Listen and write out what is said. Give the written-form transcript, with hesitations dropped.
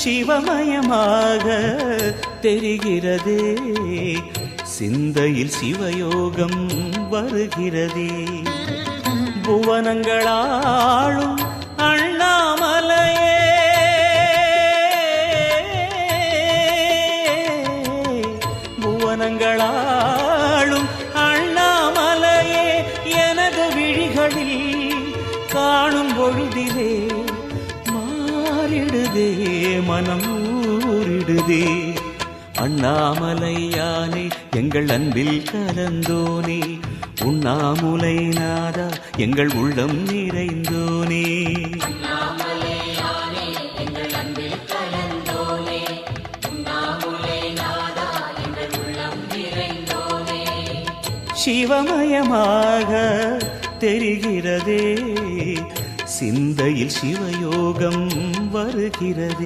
சிவமயமாக தெரிகிறதே, சிந்தையில் சிவயோகம் வருகிறதே. புவனங்களாளும் அண்ணாமலையே, புவனங்களாளும் அண்ணாமலையே, எனது விழிகளில் காணும் பொழுதிலே மாறிடுதே, மனம் ஊரிடுதே. அண்ணாமலையானே எங்கள் அன்பில் கலந்தோனே, உண்ணாமுலை நாதா எங்கள் உள்ளம் நிறைந்தோனே. சிவமயமாக தெரிகிறதே, சிந்தையில் சிவயோகம் வருகிறதே.